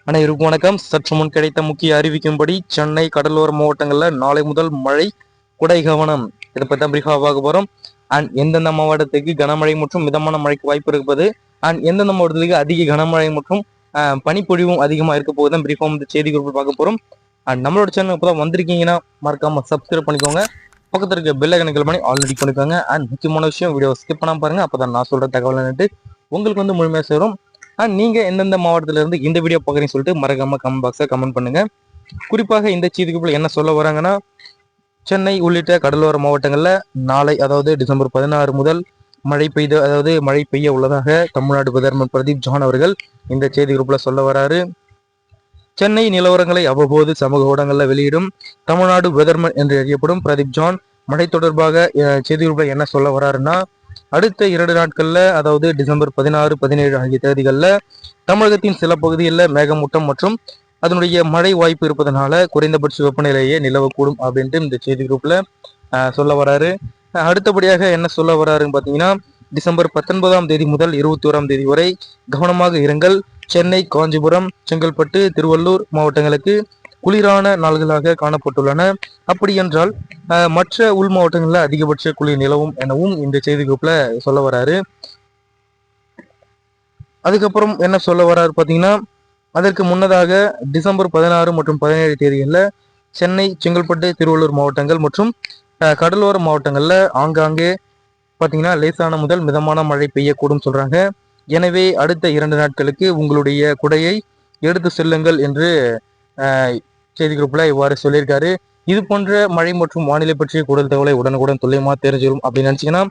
அனைவருக்கும் வணக்கம். சற்று முன் கிடைத்த முக்கிய அறிவிக்கும்படி சென்னை கடலோர மாவட்டங்களில் நாளை முதல் மழை, குடை கவனம். இதை பற்றி தான் பிரீஃபாக பார்க்க போகிறோம். அண்ட் எந்தெந்த மாவட்டத்துக்கு கனமழை மற்றும் மிதமான மழைக்கு வாய்ப்பு இருப்பது, அண்ட் எந்தெந்த மாவட்டத்துக்கு அதிக கனமழை மற்றும் பனிப்பொழிவும் அதிகமாக இருக்க போகுது பிரீஃபாக இந்த செய்தி குறிப்பில் பார்க்க போகிறோம். அண்ட் நம்மளோட சேனல் இப்போ தான் வந்திருக்கீங்கன்னா மறக்காம சப்ஸ்கிரைப் பண்ணிக்கோங்க. பக்கத்தில் இருக்க பெல் ஐக்கனை கிளிக் பண்ணி ஆல்ரெடி பண்ணிக்கோங்க. அண்ட் முக்கியமான விஷயம், வீடியோ ஸ்கிப் பண்ணாமல் பாருங்க. அப்போ தான் நான் சொல்கிற தகவல் உங்களுக்கு வந்து முழுமையாக சேரும். நீங்க எந்தெந்த மாவட்டத்துல இருந்து இந்த வீடியோ பார்க்குறீங்கன்னு சொல்லிட்டு மறக்காம கமெண்ட் பாக்ஸை கமெண்ட் பண்ணுங்க. குறிப்பாக இந்த செய்திக்குள்ள என்ன சொல்ல வராங்கன்னா, சென்னை உள்ளிட்ட கடலோர மாவட்டங்கள்ல நாளை, அதாவது டிசம்பர் 16 முதல் மழை பெய்ய உள்ளதாக தமிழ்நாடு வெதர்மன் பிரதீப் ஜான் அவர்கள் இந்த செய்தி குரூப்ல சொல்ல வராரு. சென்னை நிலவரங்களை அவ்வப்போது சமூக ஊடகங்கள்ல வெளியிடும் தமிழ்நாடு வெதர்மன் என்று அறியப்படும் பிரதீப் ஜான் மழை தொடர்பாக செய்தி குரூப்ல என்ன சொல்ல வராருன்னா, அடுத்த 2 நாட்கள்ல, அதாவது டிசம்பர் 16, 17 ஆகிய தேதிகளில் தமிழகத்தின் சில பகுதிகளில் மேகமூட்டம் மற்றும் அதனுடைய மழை வாய்ப்பு இருப்பதனால குறைந்தபட்ச வெப்பநிலையே நிலவக்கூடும் அப்படின்ட்டு இந்த செய்தி குரூப்ல சொல்ல வராரு. அடுத்தபடியாக என்ன சொல்ல வராருன்னு பார்த்தீங்கன்னா, டிசம்பர் 19ஆம் தேதி முதல் 21ஆம் தேதி வரை கவனமாக இருங்கள். சென்னை, காஞ்சிபுரம், செங்கல்பட்டு, திருவள்ளூர் மாவட்டங்களுக்கு குளிரான நாள்களாக காணப்பட்டுள்ளன. அப்படி என்றால் மற்ற உள் மாவட்டங்களில் அதிகபட்ச குளிர் நிலவும் எனவும் இந்த செய்தி குரூப்ல சொல்ல வராரு. அதுக்கப்புறம் என்ன சொல்ல வராரு பார்த்தீங்கன்னா, அதற்கு முன்னதாக டிசம்பர் 16 மற்றும் 17 தேதிகளில் சென்னை, செங்கல்பட்டு, திருவள்ளூர் மாவட்டங்கள் மற்றும் கடலோர மாவட்டங்களில் ஆங்காங்கே பார்த்தீங்கன்னா லேசான முதல் மிதமான மழை பெய்யக்கூடும் சொல்றாங்க. எனவே அடுத்த 2 நாட்களுக்கு உங்களுடைய குடையை எடுத்து செல்லுங்கள் என்று செய்தி குரூப்ல இவ்வாறு சொல்லியிருக்காரு. இது போன்ற மழை மற்றும் வானிலை பற்றிய கூடுதல் தகவலை உடனுக்குடன் துல்லியமா தெரிஞ்சிடும் அப்படின்னு நினைச்சீங்கன்னா,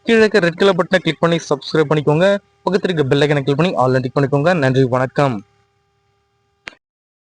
கீழே இருக்க ரெட் கலர் பட்டனை கிளிக் பண்ணி சப்ஸ்கிரைப் பண்ணிக்கோங்க. பக்கத்தில் இருக்க பெல் ஐக்கனை கிளிக் பண்ணி ஆல் கிளிக் பண்ணிக்கோங்க. நன்றி, வணக்கம்.